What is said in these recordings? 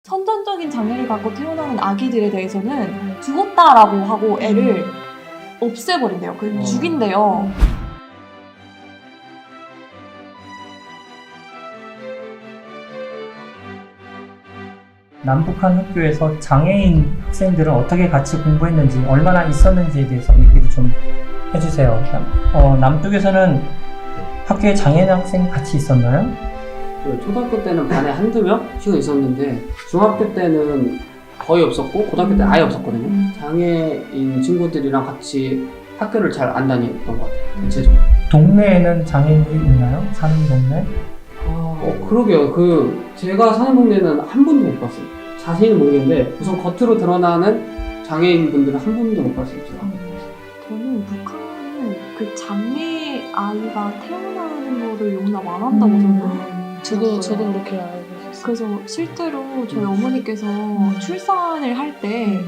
선천적인 장애를 갖고 태어나는 아기들에 대해서는 죽었다라고 하고 애를 없애버린대요. 죽인대요. 남북한 학교에서 장애인 학생들은 어떻게 같이 공부했는지, 얼마나 있었는지에 대해서 얘기를 좀 해주세요. 남쪽에서는 학교에 장애인 학생이 같이 있었나요? 초등학교 때는 반에 한두 명씩은 있었는데 중학교 때는 거의 없었고 고등학교 때는 아예 없었거든요. 장애인 친구들이랑 같이 학교를 잘 안 다녔던 것 같아요. 대체적으로. 동네에는 장애인이 있나요? 사는 동네? 그러게요. 제가 사는 동네는 한 분도 못 봤어요. 자세히는 모르겠는데 우선 겉으로 드러나는 장애인분들은 한 분도 못 봤어요. 제가. 저는 북한은 그 장애 아이가 태어나는 거를 용납 안 한다고 저는 저도 들었어요. 그렇게 알고 있었어요. 그래서 실제로 저희 어머니께서 출산을 할 때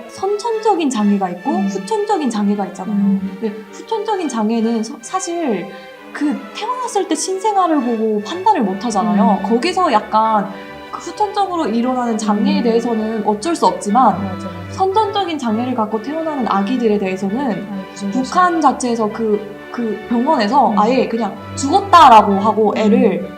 선천적인 장애가 있고 후천적인 장애가 있잖아요. 근데 후천적인 장애는 사실 그 태어났을 때 신생아를 보고 판단을 못 하잖아요. 거기서 약간 그 후천적으로 일어나는 장애에 대해서는 어쩔 수 없지만 맞아. 선천적인 장애를 갖고 태어나는 아기들에 대해서는 북한 자체에서 그 병원에서 아예 그냥 죽었다라고 하고 애를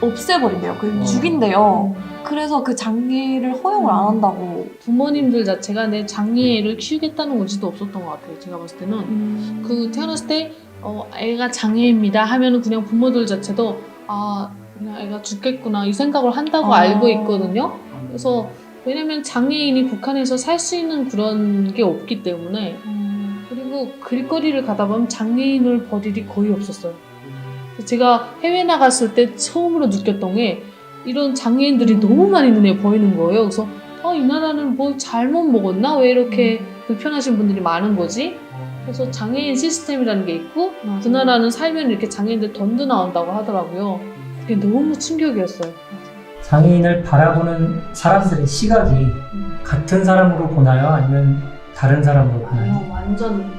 없애버린대요. 죽인대요. 그래서 그 장애를 허용을 안 한다고. 부모님들 자체가 내 장애를 키우겠다는 의지도 없었던 것 같아요. 제가 봤을 때는 그 태어났을 때 애가 장애입니다 하면은 그냥 부모들 자체도 그냥 애가 죽겠구나 이 생각을 한다고 알고 있거든요. 그래서 왜냐면 장애인이 북한에서 살 수 있는 그런 게 없기 때문에 그리고 길거리를 가다 보면 장애인을 볼 일이 거의 없었어요. 제가 해외 나갔을 때 처음으로 느꼈던 게 이런 장애인들이 너무 많이 눈에 보이는 거예요. 그래서 이 나라는 뭐 잘못 먹었나? 왜 이렇게 불편하신 분들이 많은 거지? 그래서 장애인 시스템이라는 게 있고 그 나라는 살면 이렇게 장애인들 던져 나온다고 하더라고요. 그게 너무 충격이었어요. 장애인을 바라보는 사람들의 시각이 같은 사람으로 보나요? 아니면 다른 사람으로 보나요? 완전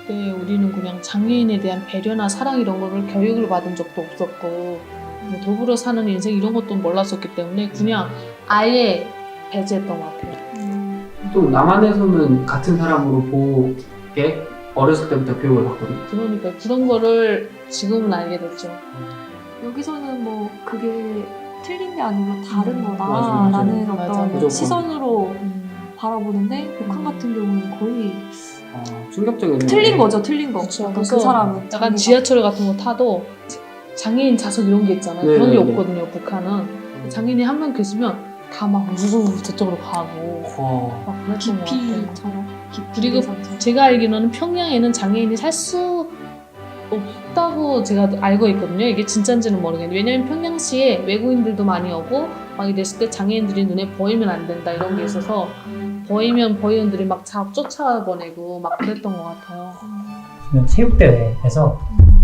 그때 우리는 그냥 장애인에 대한 배려나 사랑 이런 거를 교육을 받은 적도 없었고 뭐 더불어 사는 인생 이런 것도 몰랐었기 때문에 그냥 아예 배제했던 것 같아요. 좀 남한에서는 같은 사람으로 보게 어렸을 때부터 교육을 받거든요. 그러니까 그런 거를 지금은 알게 됐죠. 여기서는 뭐 그게 틀린 게 아니고 다른 맞아. 거다라는 맞아. 어떤 무조건. 시선으로 바라보는데 북한 같은 경우는 거의 충격적이네요. 틀린 거죠. 틀린 거. 그쵸. 약간 그래서 그 사람은 약간 장애가. 지하철 같은 거 타도 장애인 좌석 이런 게 있잖아요. 네, 그런 게 네, 네. 없거든요. 북한은 장애인이 한 명 계시면 다 막 우르르 저쪽으로 가고 막 그랬던 것 같아요. 깊이처럼 그리고 제가 알기로는 평양에는 장애인이 살 수 없다고 제가 알고 있거든요. 이게 진짜인지는 모르겠는데 왜냐면 평양시에 외국인들도 많이 오고 막 이랬을 때 장애인들이 눈에 보이면 안 된다 이런 게 있어서 보이면 보이원들이 막 쫓아보내고 막 그랬던 것 같아요. 그러면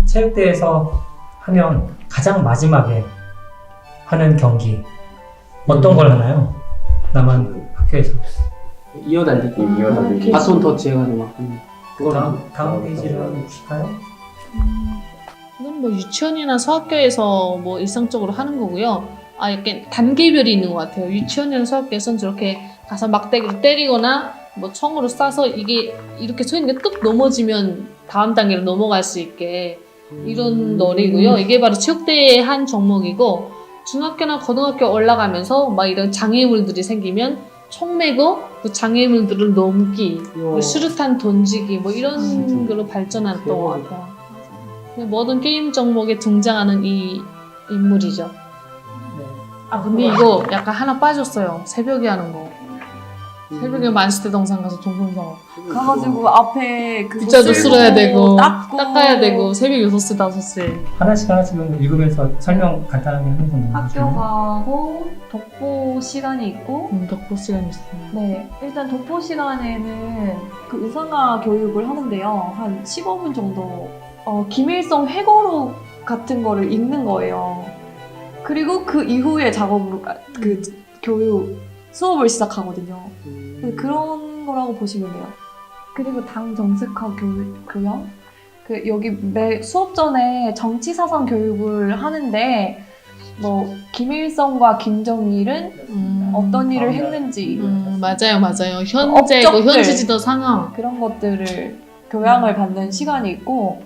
체육대회에서 하면 가장 마지막에 하는 경기 어떤 걸 하나요? 남한 학교에서. 이어달리기. 이어달리기. 바톤 터치 해가지고 막 하는 그거랑 다음 페이지를 한번 보실까요? 이건 뭐 유치원이나 소학교에서 뭐 일상적으로 하는 거고요. 약간 단계별이 있는 것 같아요. 유치원이나 소학교에서는 저렇게 가서 막대기를 때리거나 뭐 총으로 쏴서 이게 이렇게 서 있는 게 뚝 넘어지면 다음 단계로 넘어갈 수 있게 이런 놀이고요. 이게 바로 체육대회의 한 종목이고 중학교나 고등학교 올라가면서 막 이런 장애물들이 생기면 총 메고 그 장애물들을 넘기, 뭐 수류탄 던지기 뭐 이런 걸로 발전했던 것 같아요. 모든 게임 종목에 등장하는 이 인물이죠. 근데 이거 약간 하나 빠졌어요. 새벽에 하는 거. 새벽에 만시대 동산 가서 동영상 가가지고 앞에 그 빗자루 쓸어야 되고 닦고 닦아야 되고 새벽 6시 5시 하나씩 읽으면서 설명 간단하게 하는 건 학교 가고 독보 시간이 있고 덕보 시간이 있어요. 네, 일단 독보 시간에는 그 의상화 교육을 하는데요. 한 15분 정도 김일성 회고록 같은 거를 읽는 거예요. 그리고 그 이후에 작업으로 그 교육 수업을 시작하거든요. 그런 거라고 보시면 돼요. 그리고 당 정책화 교양? 여기 매 수업 전에 정치 사상 교육을 하는데 뭐 김일성과 김정일은 어떤 일을 했는지 맞아요. 현재고 업적들. 현지지도 상황. 그런 것들을 교양을 받는 시간이 있고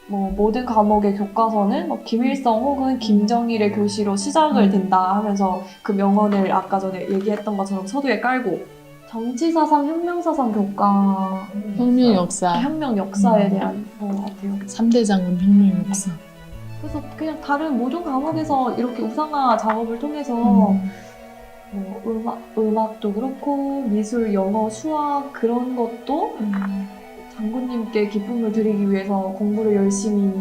뭐 모든 과목의 교과서는 뭐 김일성 혹은 김정일의 교시로 시작을 된다 하면서 그 명언을 아까 전에 얘기했던 것처럼 서두에 깔고 정치사상, 혁명사상 교과 혁명 역사. 혁명 역사에 대한 것 같아요. 3대 장군 혁명 역사. 그래서 그냥 다른 모든 과목에서 이렇게 우상화 작업을 통해서 뭐 음악도 그렇고 미술, 영어, 수학 그런 것도 장군님께 기쁨을 드리기 위해서 공부를 열심히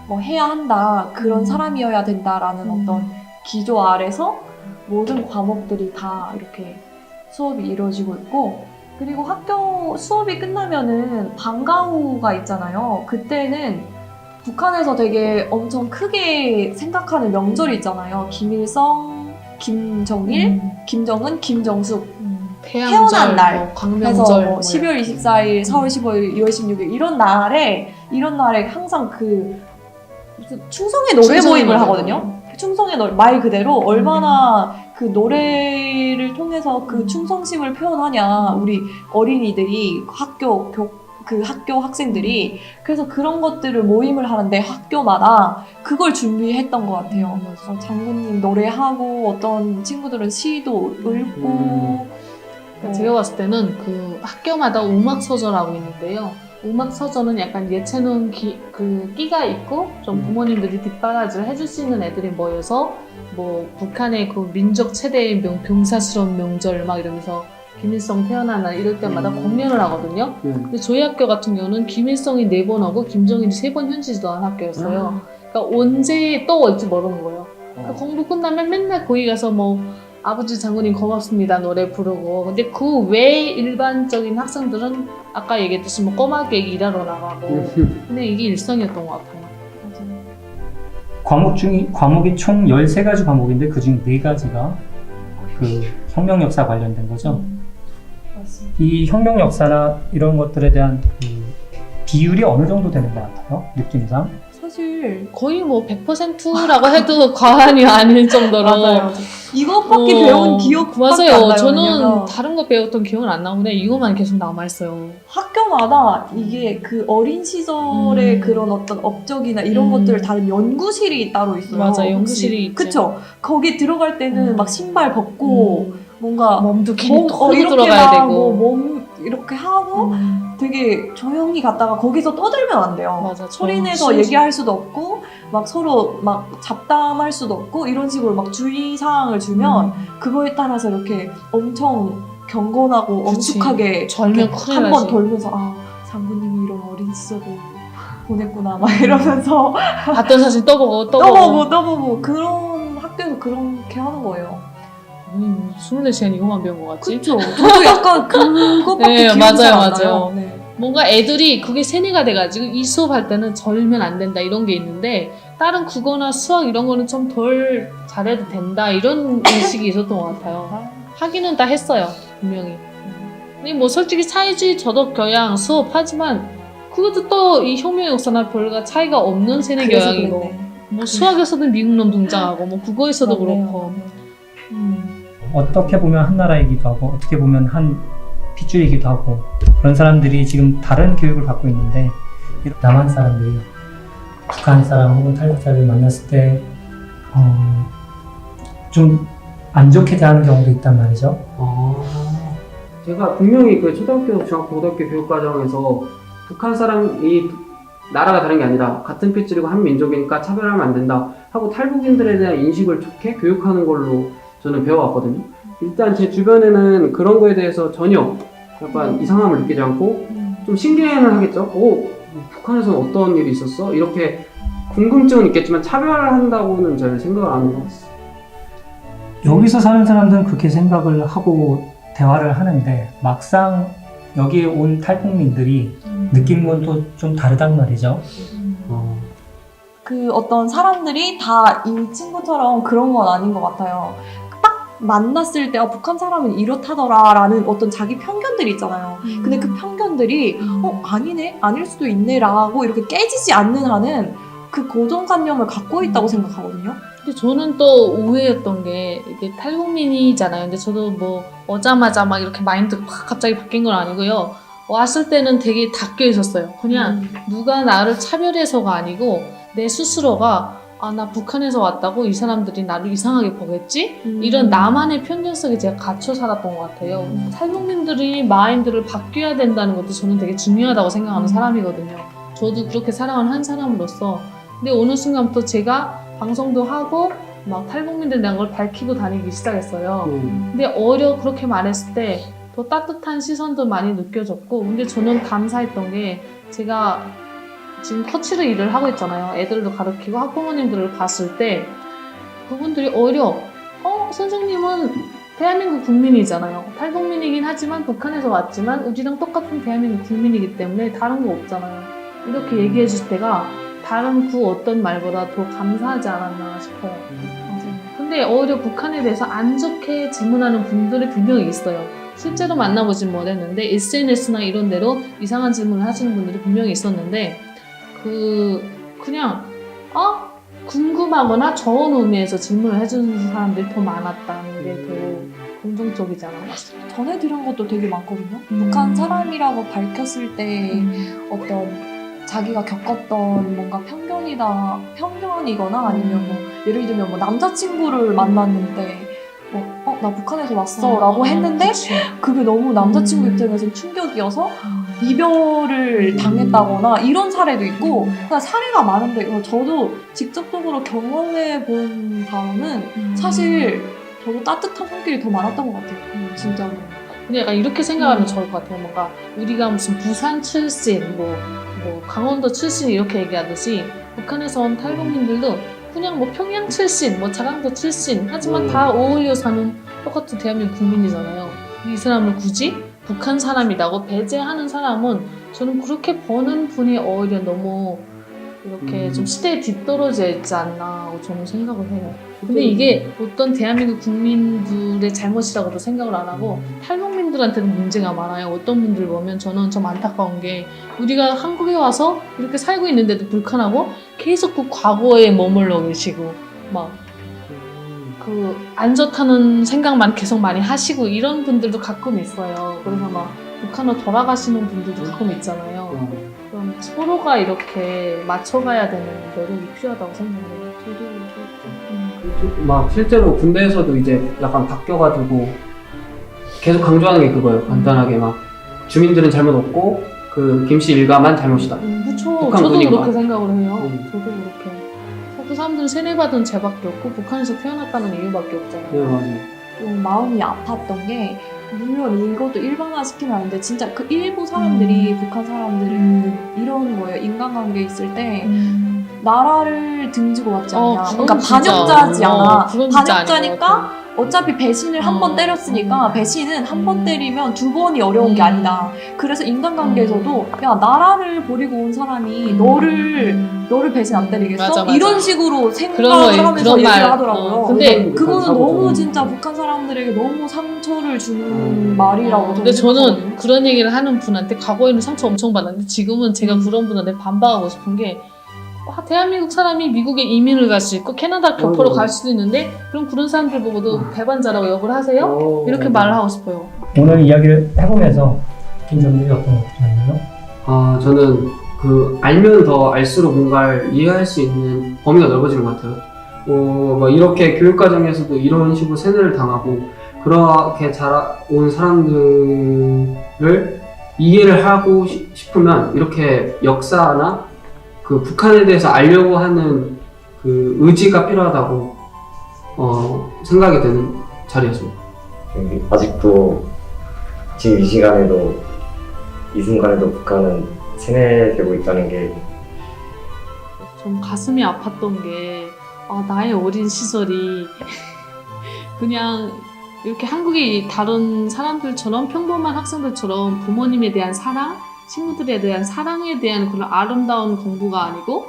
뭐 해야 한다 그런 사람이어야 된다라는 어떤 기조 아래서 모든 과목들이 다 이렇게 수업이 이루어지고 있고 그리고 학교 수업이 끝나면은 방과후가 있잖아요. 그때는 북한에서 되게 엄청 크게 생각하는 명절이 있잖아요. 김일성, 김정일, 김정은, 김정숙 태어난 날. 뭐 그래서 광명절. 뭐 12월 24일, 4월 15일, 2월 16일 이런 날에 항상 그 무슨 충성의 노래 충성의 모임을 노래. 하거든요. 충성의 노래 말 그대로 얼마나 그 노래를 통해서 그 충성심을 표현하냐 우리 어린이들이 학교 학생들이 그래서 그런 것들을 모임을 하는데 학교마다 그걸 준비했던 것 같아요. 장군님 노래하고 어떤 친구들은 시도 읽고 제가 봤을 때는 그 학교마다 음악 서적하고 있는데요. 음악 서적은 약간 예체능 끼가 있고 좀 부모님들이 뒷바라지를 해줄 수 있는 애들이 모여서 뭐 북한의 그 민족 최대의 병사스러운 명절 막 이러면서 김일성 태어난 날 이럴 때마다 공연을 하거든요. 근데 저희 학교 같은 경우는 김일성이 4번 오고 김정일이 3번 현지지도한 학교였어요. 그러니까 언제 또 올지 모르는 거예요. 그러니까 공부 끝나면 맨날 거기 가서 뭐 아버지 장군님 고맙습니다 노래 부르고 근데 그 외 일반적인 학생들은 아까 얘기했듯이 뭐 꼬마게 일하러 나가고 근데 이게 일상이었던 것 같아요. 과목이 총 13가지 과목인데 그중 4가지가 그 혁명 역사 관련된 거죠. 맞습니다. 이 혁명 역사나 이런 것들에 대한 그 비율이 어느 정도 되는 것 같아요? 느낌상? 사실 거의 뭐 100%라고 해도 과언이 아닐 정도로 맞아요. 이것밖에 배운 기억밖에 안 맞아요. 나요. 저는 왜냐면 다른 거 배웠던 기억은 안 나오는데 이것만 계속 남아있어요. 학교마다 이게 그 어린 시절의 그런 어떤 업적이나 이런 것들을 다른 연구실이 따로 있어요. 맞아, 혹시. 연구실이 있죠. 그쵸? 거기 들어갈 때는 막 신발 벗고 뭔가 몸도 괜히 털고 이렇게 들어가야 막 되고 뭐 몸 이렇게 하고 되게 조용히 갔다가 거기서 떠들면 안 돼요. 맞아, 소리 내서 얘기할 수도 없고 막 서로 막 잡담할 수도 없고 이런 식으로 막 주의사항을 주면 그거에 따라서 이렇게 엄청 경건하고 그치. 엄숙하게 절면 큰일 한 번 나지. 돌면서 아 장군님이 이런 어린 시절을 보냈구나 막 이러면서 봤던 사진 떠보고 떠보고 그런 학교에서 그렇게 하는 거예요. 24시간 이거만 배운 것 같지? 그쵸? 저도 약간 그것밖에 네, 기억이 맞아요, 잘 안 맞아요. 나요. 네. 뭔가 애들이 그게 세뇌가 돼가지고 이 수업할 때는 절면 안 된다 이런 게 있는데 다른 국어나 수학 이런 거는 좀 덜 잘해도 된다 이런 인식이 있었던 것 같아요. 하기는 다 했어요 분명히. 근데 뭐 솔직히 사회주의 저덕 교양 수업하지만 그것도 또 이 혁명 역사나 별과 차이가 없는 세뇌 그래서 교양이고 그랬네. 뭐 수학에서도 미국 놈 등장하고 뭐 국어에서도 맞네요. 그렇고 어떻게 보면 한 나라이기도 하고 어떻게 보면 한 핏줄이기도 하고 그런 사람들이 지금 다른 교육을 받고 있는데 남한 사람들이 북한 사람 혹은 탈북자를 만났을 때 좀 안 좋게 대하는 경우도 있단 말이죠. 제가 분명히 그 초등학교, 중학교, 고등학교 교육 과정에서 북한 사람이 나라가 다른 게 아니라 같은 핏줄이고 한 민족이니까 차별하면 안 된다 하고 탈북인들에 대한 인식을 좋게 교육하는 걸로 저는 배워왔거든요. 일단 제 주변에는 그런 거에 대해서 전혀 약간 이상함을 느끼지 않고 좀 신기해는 하겠죠. 북한에서는 어떤 일이 있었어? 이렇게 궁금증은 있겠지만 차별한다고는 잘 생각을 안 하고 있어요. 여기서 사는 사람들은 그렇게 생각을 하고 대화를 하는데 막상 여기에 온 탈북민들이 느끼는 건 또 좀 다르단 말이죠. 그 어떤 사람들이 다 이 친구처럼 그런 건 아닌 것 같아요. 딱 만났을 때 북한 사람은 이렇다더라라는 어떤 자기 편견들이 있잖아요. 근데 그 편견들이 아니네? 아닐 수도 있네? 라고 이렇게 깨지지 않는 한은 그 고정관념을 갖고 있다고 생각하거든요. 근데 저는 또 오해였던 게 이게 탈북민이잖아요. 근데 저도 뭐 오자마자 막 이렇게 마인드가 확 갑자기 바뀐 건 아니고요. 왔을 때는 되게 닫혀 있었어요. 그냥 누가 나를 차별해서가 아니고 내 스스로가 아, 나 북한에서 왔다고 이 사람들이 나를 이상하게 보겠지? 이런 나만의 편견 속에 제가 갇혀 살았던 것 같아요. 탈북민들이 마인드를 바뀌어야 된다는 것도 저는 되게 중요하다고 생각하는 사람이거든요. 저도 그렇게 살아온 한 사람으로서. 근데 어느 순간부터 제가 방송도 하고 막 탈북민들에 대한 걸 밝히고 다니기 시작했어요. 근데 오히려 그렇게 말했을 때 더 따뜻한 시선도 많이 느껴졌고, 근데 저는 감사했던 게 제가 지금 코치로 일을 하고 있잖아요. 애들도 가르치고 학부모님들을 봤을 때 그분들이 오히려 선생님은 대한민국 국민이잖아요. 탈북민이긴 하지만 북한에서 왔지만 우리랑 똑같은 대한민국 국민이기 때문에 다른 거 없잖아요. 이렇게 얘기해 줄 때가 다른 그 어떤 말보다 더 감사하지 않았나 싶어요. 근데 오히려 북한에 대해서 안 좋게 질문하는 분들이 분명히 있어요. 실제로 만나보진 못했는데 SNS나 이런 데로 이상한 질문을 하시는 분들이 분명히 있었는데 그냥 궁금하거나 좋은 의미에서 질문을 해주는 사람들이 더 많았다는 게 더 긍정적이지 않았나 싶어요. 전해드린 것도 되게 많거든요. 북한 사람이라고 밝혔을 때 어떤 자기가 겪었던 뭔가 편견이거나 아니면 뭐 예를 들면 뭐 남자친구를 만났는데 나 북한에서 왔어 라고 했는데 그치. 그게 너무 남자친구 입장에서는 충격이어서 이별을 당했다거나 이런 사례도 있고 그냥 사례가 많은데 저도 직접적으로 경험해 본 바로는 사실 저도 따뜻한 손길이 더 많았던 것 같아요. 진짜로. 근데 약간 이렇게 생각하면 좋을 것 같아요. 뭔가 우리가 무슨 부산 출신, 뭐 강원도 출신 이렇게 얘기하듯이 북한에서 온 탈북민들도 그냥 뭐 평양 출신, 뭐 자강도 출신 하지만 다 어울려 사는 똑같은 대한민국 국민이잖아요. 이 사람을 굳이 북한 사람이라고 배제하는 사람은 저는 그렇게 보는 분이 오히려 너무 이렇게 좀 시대에 뒤떨어져 있지 않나 하고 저는 생각을 해요. 근데 이게 어떤 대한민국 국민들의 잘못이라고도 생각을 안 하고 탈북민들한테는 문제가 많아요. 어떤 분들 보면 저는 좀 안타까운 게 우리가 한국에 와서 이렇게 살고 있는데도 불편하고 계속 그 과거에 머물러 계시고 막 그 안 좋다는 생각만 계속 많이 하시고 이런 분들도 가끔 있어요. 그래서 막 북한으로 돌아가시는 분들도 가끔 있잖아요. 그럼 서로가 이렇게 맞춰가야 되는 노력이 필요하다고 생각해요. 저도 그렇고. 막 실제로 군대에서도 이제 약간 바뀌어가지고 계속 강조하는 게 그거예요. 간단하게 막 주민들은 잘못 없고 그 김씨 일가만 잘못이다. 그쵸. 북한 저도 군인과. 그렇게 생각을 해요. 저도 음. 그렇게. 그 사람들은 세뇌받은 죄밖에 없고 북한에서 태어났다는 이유밖에 없잖아요. 네, 맞아요. 좀 마음이 아팠던 게 물론 이것도 일반화시키면 안 돼. 진짜 그 일부 사람들이 북한 사람들은 이런 거예요. 인간관계 있을 때 나라를 등지고 왔지 않냐. 그건 그러니까 진짜. 반역자지 않아. 그건 진짜 아닌 것 반역자니까 같아요. 어차피 배신을 한 번 때렸으니까 배신은 한 번 때리면 두 번이 어려운 게 아니다. 그래서 인간관계에서도 야 나라를 버리고 온 사람이 너를 배신 안 때리겠어? 맞아, 맞아. 이런 식으로 그런 생각을 거, 하면서 그런 얘기를 말. 하더라고요. 근데 그거는 사고도. 너무 진짜 북한 사람들에게 너무 상처를 주는 말이라고 근데 저는 생각하거든요. 그런 얘기를 하는 분한테 과거에는 상처 엄청 받았는데 지금은 제가 그런 분한테 반박하고 싶은 게 대한민국 사람이 미국에 이민을 갈 수 있고 캐나다 교포로 갈 수도 있는데 그럼 그런 사람들 보고도 배반자라고 욕을 하세요? 이렇게 말을 하고 싶어요. 오늘 이야기를 해보면서 느낀 점들이 어떤 것들이었나요? 저는 그 알면 더 알수록 뭔가를 이해할 수 있는 범위가 넓어지는 것 같아요. 뭐 이렇게 교육과정에서도 이런 식으로 세뇌를 당하고 그렇게 자라온 사람들을 이해를 하고 싶으면 이렇게 역사나 그 북한에 대해서 알려고 하는 그 의지가 필요하다고 생각이 되는 자리였습니다. 아직도 지금 이 시간에도 이 순간에도 북한은 세뇌되고 있다는 게 좀 가슴이 아팠던 게 나의 어린 시절이 그냥 이렇게 한국의 다른 사람들처럼 평범한 학생들처럼 부모님에 대한 사랑, 친구들에 대한 사랑에 대한 그런 아름다운 공부가 아니고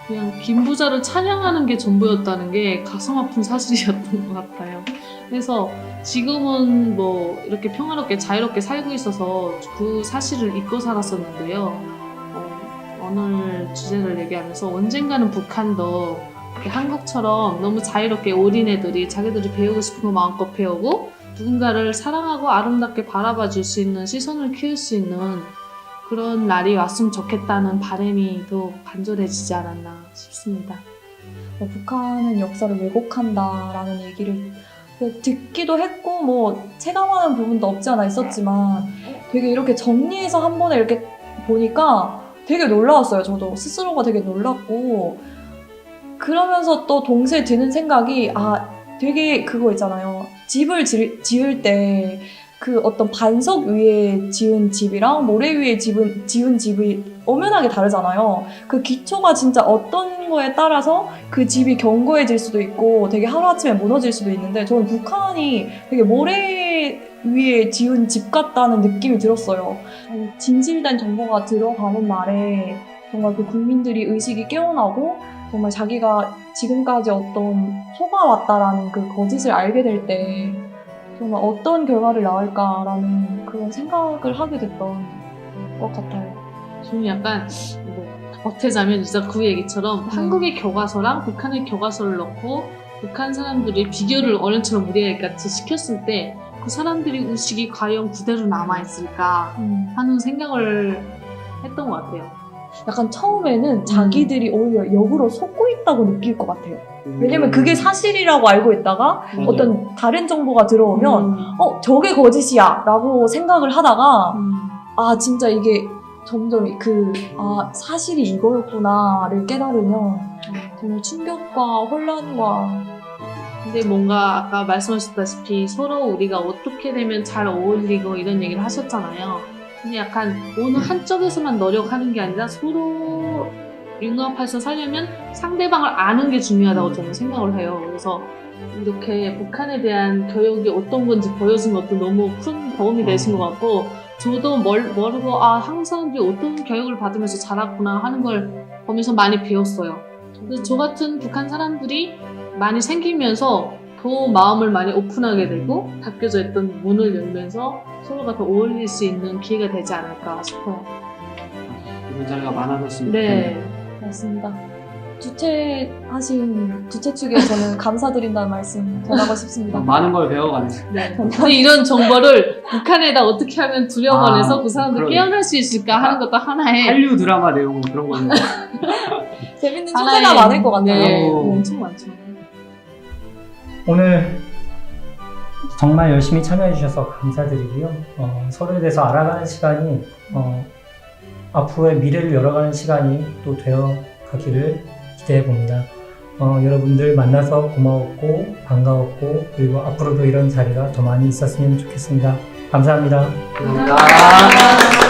그냥 빈부자를 찬양하는 게 전부였다는 게 가슴 아픈 사실이었던 것 같아요. 그래서 지금은 뭐 이렇게 평화롭게 자유롭게 살고 있어서 그 사실을 잊고 살았었는데요. 오늘 주제를 얘기하면서 언젠가는 북한도 이렇게 한국처럼 너무 자유롭게 어린애들이 자기들이 배우고 싶은 거 마음껏 배우고 누군가를 사랑하고 아름답게 바라봐 줄 수 있는 시선을 키울 수 있는 그런 날이 왔으면 좋겠다는 바람이 더 간절해지지 않았나 싶습니다. 북한은 역사를 왜곡한다라는 얘기를 듣기도 했고 뭐 체감하는 부분도 없지 않아 있었지만 되게 이렇게 정리해서 한 번에 이렇게 보니까 되게 놀라웠어요. 저도 스스로가 되게 놀랐고 그러면서 또 동시에 드는 생각이 되게 그거 있잖아요. 집을 지을 때 그 어떤 반석 위에 지은 집이랑 모래 위에 지은 집이 엄연하게 다르잖아요. 그 기초가 진짜 어떤 거에 따라서 그 집이 견고해질 수도 있고 되게 하루아침에 무너질 수도 있는데 저는 북한이 되게 모래 위에 지은 집 같다는 느낌이 들었어요. 진실된 정보가 들어가는 날에 정말 그 국민들이 의식이 깨어나고 정말 자기가 지금까지 어떤 속아왔다라는 그 거짓을 알게 될 때 정말 어떤 결과를 낳을까라는 그런 생각을 하게 됐던 것 같아요. 저는 약간 어태자면 진짜 그 얘기처럼 한국의 교과서랑 북한의 교과서를 넣고 북한 사람들이 비교를 어른처럼 우리같이 시켰을 때 그 사람들이 의식이 과연 그대로 남아있을까 하는 생각을 했던 것 같아요. 약간 처음에는 자기들이 오히려 역으로 속고 있다고 느낄 것 같아요. 왜냐면 그게 사실이라고 알고 있다가 어떤 다른 정보가 들어오면 저게 거짓이야 라고 생각을 하다가 진짜 이게 점점 사실이 이거였구나를 깨달으면 정말 충격과 혼란과 근데 뭔가 아까 말씀하셨다시피 서로 우리가 어떻게 되면 잘 어울리고 이런 얘기를 하셨잖아요. 근데 약간 어느 한쪽에서만 노력하는 게 아니라 서로 융합해서 살려면 상대방을 아는 게 중요하다고 저는 생각을 해요. 그래서 이렇게 북한에 대한 교육이 어떤 건지 보여준 것도 너무 큰 도움이 되신 것 같고 저도 모르고 한국 사람들이 어떤 교육을 받으면서 자랐구나 하는 걸 보면서 많이 배웠어요. 그래서 저 같은 북한 사람들이 많이 생기면서 더 마음을 많이 오픈하게 되고 닫혀져 있던 문을 열면서 서로가 더 어울릴 수 있는 기회가 되지 않을까 싶어요. 이런 자리가 많아졌으면 네. 맞습니다. 주최하신 주최 측에 저는 감사드린다는 말씀 전하고 싶습니다. 많은 걸 배워가네. 네. 근데 이런 정보를 북한에다 어떻게 하면 두려워해서 그 사람들 그러네. 깨어날 수 있을까 하는 것도 하나의 한류 드라마 내용 그런 거는 재밌는 소재가 많을 것 같아요. 네, 오. 엄청 많죠. 오늘 정말 열심히 참여해 주셔서 감사드리고요. 서로에 대해서 알아가는 시간이 앞으로의 미래를 열어가는 시간이 또 되어 가기를 기대해 봅니다. 여러분들 만나서 고마웠고 반가웠고 그리고 앞으로도 이런 자리가 더 많이 있었으면 좋겠습니다. 감사합니다. 감사합니다.